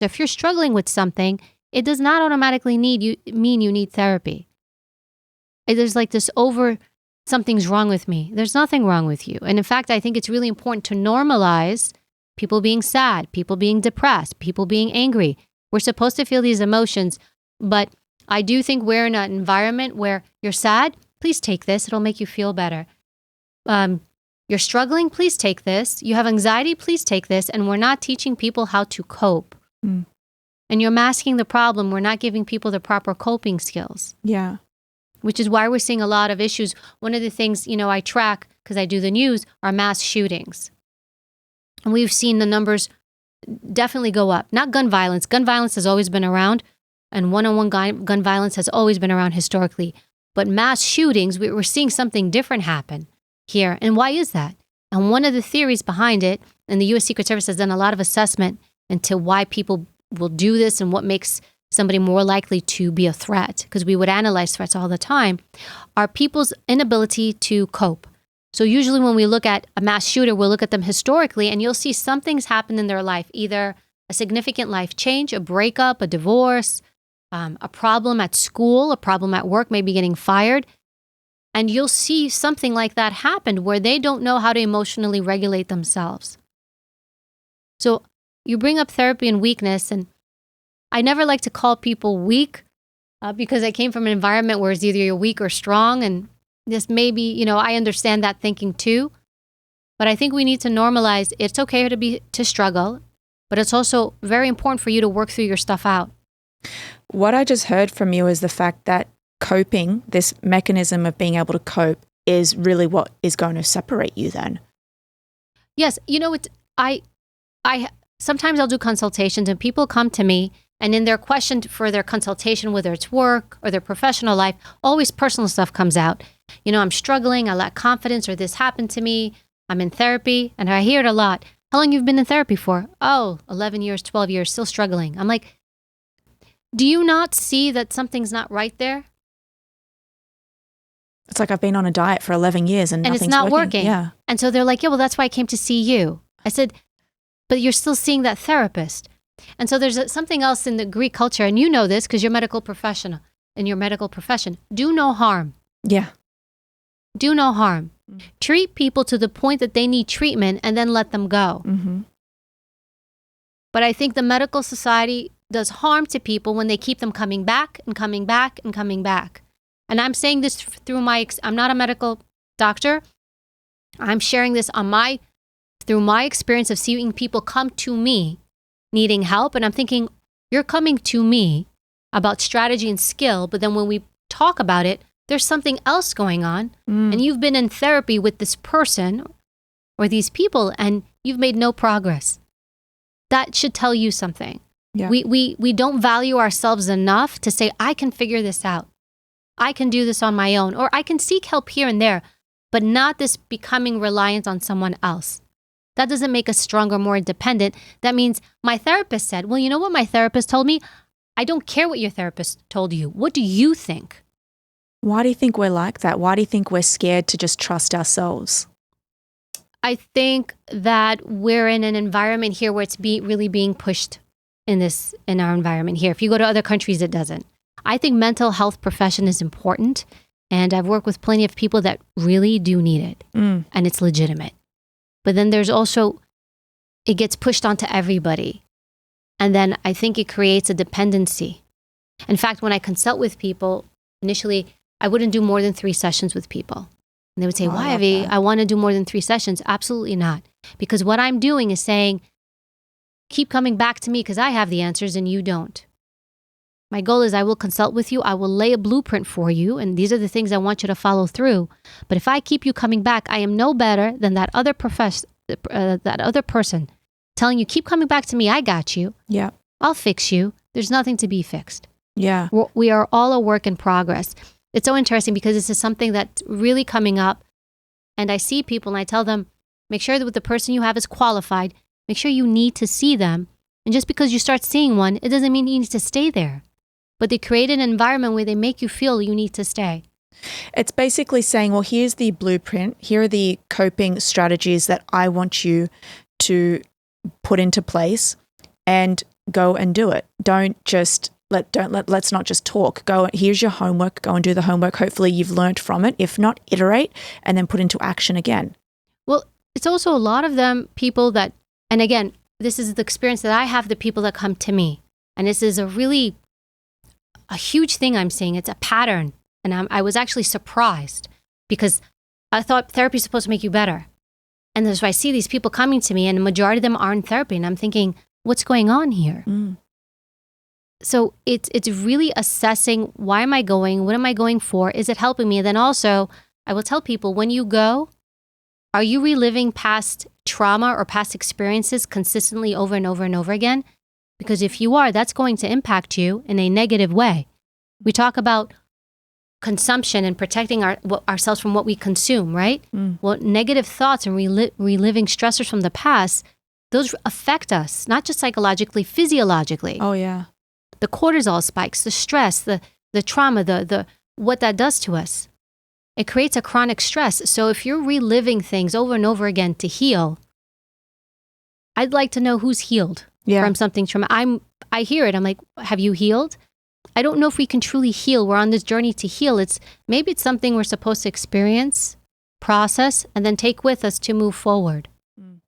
So if you're struggling with something, it does not automatically mean you need therapy. There's like this something's wrong with me. There's nothing wrong with you. And in fact, I think it's really important to normalize people being sad, people being depressed, people being angry. We're supposed to feel these emotions, but I do think we're in an environment where you're sad, please take this. It'll make you feel better. You're struggling, please take this. You have anxiety, please take this. And we're not teaching people how to cope. Mm. And you're masking the problem. We're not giving people the proper coping skills. Yeah. Which is why we're seeing a lot of issues. One of the things, I track, because I do the news, are mass shootings. And we've seen the numbers definitely go up. Not gun violence. Gun violence has always been around, and one-on-one gun violence has always been around historically. But mass shootings, we're seeing something different happen here. And why is that? And one of the theories behind it, and the U.S. Secret Service has done a lot of assessment into why people will do this and what makes somebody more likely to be a threat, because we would analyze threats all the time, are people's inability to cope. So usually when we look at a mass shooter, we'll look at them historically, and you'll see something's happened in their life, either a significant life change, a breakup, a divorce, a problem at school, a problem at work, maybe getting fired. And you'll see something like that happen where they don't know how to emotionally regulate themselves. So you bring up therapy and weakness, and I never like to call people weak because I came from an environment where it's either you're weak or strong, and this maybe, I understand that thinking too. But I think we need to normalize it's okay to struggle, but it's also very important for you to work through your stuff out. What I just heard from you is the fact that coping, this mechanism of being able to cope, is really what is going to separate you then. Yes, I sometimes I'll do consultations and people come to me, and in their question for their consultation, whether it's work or their professional life, always personal stuff comes out. I'm struggling, I lack confidence, or this happened to me, I'm in therapy, and I hear it a lot. How long you've been in therapy for? Oh, 11 years, 12 years, still struggling. I'm like, do you not see that something's not right there? It's like I've been on a diet for 11 years and nothing's it's not working. Yeah. And so they're like, yeah, well, that's why I came to see you. I said, but you're still seeing that therapist. And so there's something else in the Greek culture, and you know this because you're medical professional in your medical profession. Do no harm. Yeah. Do no harm. Mm-hmm. Treat people to the point that they need treatment and then let them go. Mm-hmm. But I think the medical society does harm to people when they keep them coming back and coming back and coming back. And I'm saying this through I'm not a medical doctor. I'm sharing this through my experience of seeing people come to me needing help. And I'm thinking, you're coming to me about strategy and skill, but then when we talk about it, there's something else going on. And you've been in therapy with this person or these people and you've made no progress. That should tell you something. Yeah. We don't value ourselves enough to say, I can figure this out. I can do this on my own, or I can seek help here and there, but not this becoming reliant on someone else. That doesn't make us stronger, more independent. That means my therapist said, well, you know what my therapist told me? I don't care what your therapist told you. What do you think? Why do you think we're like that? Why do you think we're scared to just trust ourselves? I think that we're in an environment here where it's really being pushed in our environment here. If you go to other countries, it doesn't. I think mental health profession is important, and I've worked with plenty of people that really do need it, and it's legitimate. But then there's also, it gets pushed onto everybody, and then I think it creates a dependency. In fact, when I consult with people, initially, I wouldn't do more than 3 sessions with people. And they would say, why, Ivy? I want to do more than 3 sessions. Absolutely not. Because what I'm doing is saying, keep coming back to me because I have the answers and you don't. My goal is I will consult with you. I will lay a blueprint for you. And these are the things I want you to follow through. But if I keep you coming back, I am no better than that other person telling you, keep coming back to me. I got you. Yeah. I'll fix you. There's nothing to be fixed. Yeah. We are all a work in progress. It's so interesting because this is something that's really coming up. And I see people and I tell them, make sure that the person you have is qualified. Make sure you need to see them. And just because you start seeing one, it doesn't mean you need to stay there. But they create an environment where they make you feel you need to stay. It's basically saying, well, here's the blueprint. Here are the coping strategies that I want you to put into place. And go and do it. Let's not just talk. Go, here's your homework, go and do the homework. Hopefully you've learned from it. If not, iterate and then put into action again. Well, it's also a lot of them people that, and again, this is the experience that I have, the people that come to me. And this is a huge thing I'm seeing. It's a pattern. And I was actually surprised because I thought therapy is supposed to make you better. And so I see these people coming to me and the majority of them are in therapy. And I'm thinking, what's going on here? So it's really assessing, why am I going? What am I going for? Is it helping me? And then also, I will tell people, when you go, are you reliving past trauma or past experiences consistently over and over and over again? Because if you are, that's going to impact you in a negative way. We talk about consumption and protecting ourselves from what we consume, right? Well, negative thoughts and reliving stressors from the past, those affect us, not just psychologically, physiologically. Oh, yeah. The cortisol spikes, the stress, the trauma, the what that does to us. It creates a chronic stress. So if you're reliving things over and over again to heal, I'd like to know who's healed from something traumatic. I hear it. I'm like, have you healed? I don't know if we can truly heal. We're on this journey to heal. Maybe it's something we're supposed to experience, process, and then take with us to move forward.